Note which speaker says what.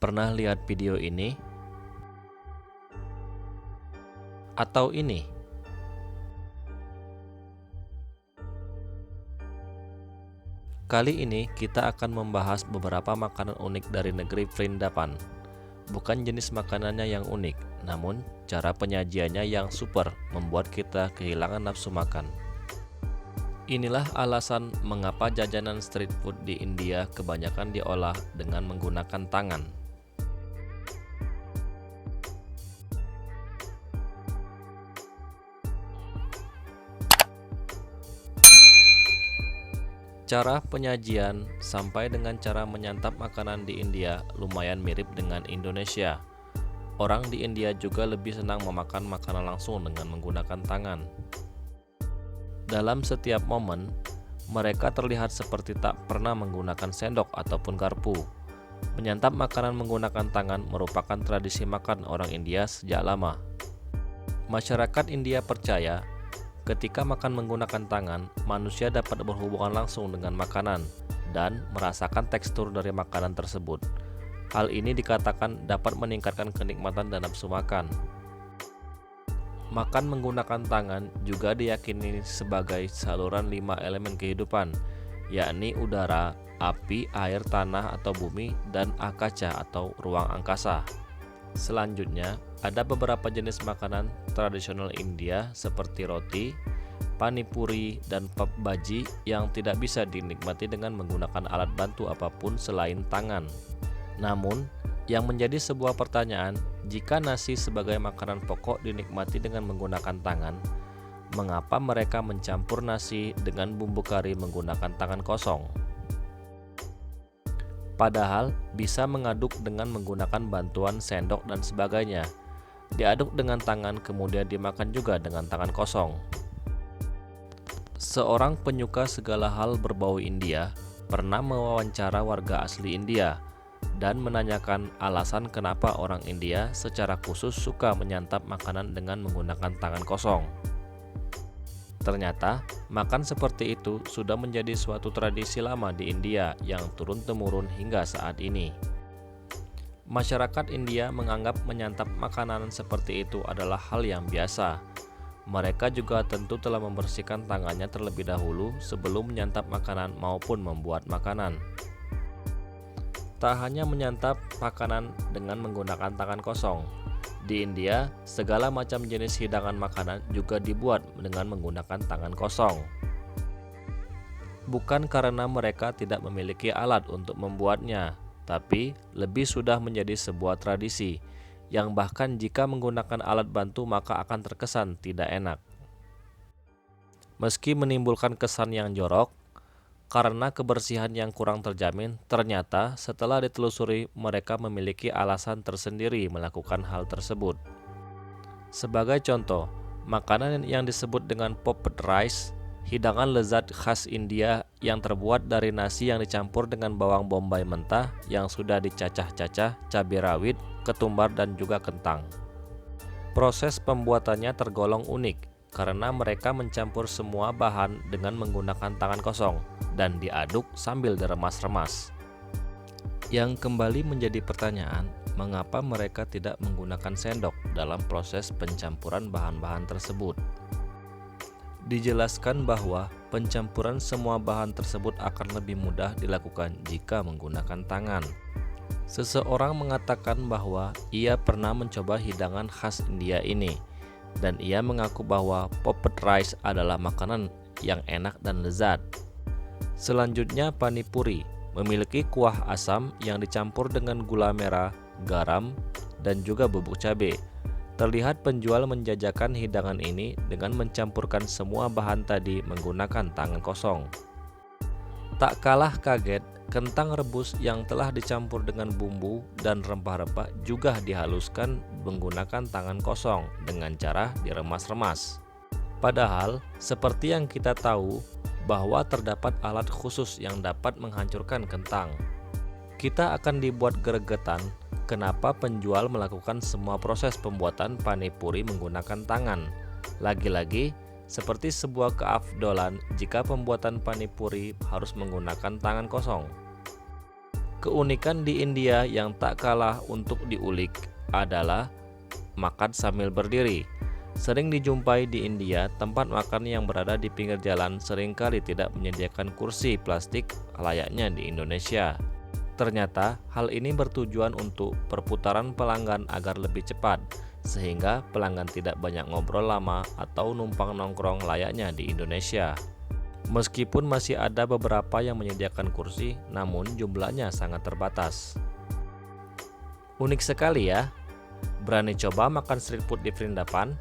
Speaker 1: Pernah lihat video ini? Atau ini? Kali ini kita akan membahas beberapa makanan unik dari negeri Vrindavan. Bukan jenis makanannya yang unik, namun cara penyajiannya yang super membuat kita kehilangan nafsu makan. Inilah alasan mengapa jajanan street food di India kebanyakan diolah dengan menggunakan tangan. Cara penyajian sampai dengan cara menyantap makanan di India lumayan mirip dengan Indonesia. Orang di India juga lebih senang memakan makanan langsung dengan menggunakan tangan. Dalam setiap momen, mereka terlihat seperti tak pernah menggunakan sendok ataupun garpu. Menyantap makanan menggunakan tangan merupakan tradisi makan orang India sejak lama. Masyarakat India percaya ketika makan menggunakan tangan, manusia dapat berhubungan langsung dengan makanan dan merasakan tekstur dari makanan tersebut. Hal ini dikatakan dapat meningkatkan kenikmatan dan nafsu makan. Makan menggunakan tangan juga diyakini sebagai saluran 5 elemen kehidupan, yakni udara, api, air, tanah atau bumi, dan akaca atau ruang angkasa. Selanjutnya, ada beberapa jenis makanan tradisional India seperti roti, panipuri, dan pav bhaji yang tidak bisa dinikmati dengan menggunakan alat bantu apapun selain tangan. Namun, yang menjadi sebuah pertanyaan, jika nasi sebagai makanan pokok dinikmati dengan menggunakan tangan, mengapa mereka mencampur nasi dengan bumbu kari menggunakan tangan kosong? Padahal bisa mengaduk dengan menggunakan bantuan sendok dan sebagainya. Diaduk dengan tangan kemudian dimakan juga dengan tangan kosong. Seorang penyuka segala hal berbau India pernah mewawancara warga asli India dan menanyakan alasan kenapa orang India secara khusus suka menyantap makanan dengan menggunakan tangan kosong. Ternyata, makan seperti itu sudah menjadi suatu tradisi lama di India yang turun-temurun hingga saat ini. Masyarakat India menganggap menyantap makanan seperti itu adalah hal yang biasa. Mereka juga tentu telah membersihkan tangannya terlebih dahulu sebelum menyantap makanan maupun membuat makanan. Tak hanya menyantap makanan dengan menggunakan tangan kosong. Di India, segala macam jenis hidangan makanan juga dibuat dengan menggunakan tangan kosong. Bukan karena mereka tidak memiliki alat untuk membuatnya, tapi lebih sudah menjadi sebuah tradisi, yang bahkan jika menggunakan alat bantu maka akan terkesan tidak enak. Meski menimbulkan kesan yang jorok, karena kebersihan yang kurang terjamin, ternyata setelah ditelusuri mereka memiliki alasan tersendiri melakukan hal tersebut. Sebagai contoh, makanan yang disebut dengan popped rice, hidangan lezat khas India yang terbuat dari nasi yang dicampur dengan bawang bombay mentah yang sudah dicacah-cacah, cabai rawit, ketumbar dan juga kentang. Proses pembuatannya tergolong unik karena mereka mencampur semua bahan dengan menggunakan tangan kosong dan diaduk sambil diremas-remas. Yang kembali menjadi pertanyaan, mengapa mereka tidak menggunakan sendok dalam proses pencampuran bahan-bahan tersebut? Dijelaskan bahwa pencampuran semua bahan tersebut akan lebih mudah dilakukan jika menggunakan tangan. Seseorang mengatakan bahwa ia pernah mencoba hidangan khas India ini, dan ia mengaku bahwa popped rice adalah makanan yang enak dan lezat. Selanjutnya panipuri memiliki kuah asam yang dicampur dengan gula merah, garam, dan juga bubuk cabai. Terlihat penjual menjajakan hidangan ini dengan mencampurkan semua bahan tadi menggunakan tangan kosong. Tak kalah kaget, kentang rebus yang telah dicampur dengan bumbu dan rempah-rempah juga dihaluskan menggunakan tangan kosong dengan cara diremas-remas. Padahal, seperti yang kita tahu bahwa terdapat alat khusus yang dapat menghancurkan kentang. Kita akan dibuat gregetan kenapa penjual melakukan semua proses pembuatan panipuri menggunakan tangan. Lagi-lagi, seperti sebuah keafdolan jika pembuatan panipuri harus menggunakan tangan kosong. Keunikan di India yang tak kalah untuk diulik adalah makan sambil berdiri. Sering dijumpai di India, tempat makan yang berada di pinggir jalan seringkali tidak menyediakan kursi plastik layaknya di Indonesia. Ternyata hal ini bertujuan untuk perputaran pelanggan agar lebih cepat, sehingga pelanggan tidak banyak ngobrol lama atau numpang nongkrong layaknya di Indonesia. Meskipun masih ada beberapa yang menyediakan kursi, namun jumlahnya sangat terbatas. Unik sekali ya. Berani coba makan street food di Vrindavan?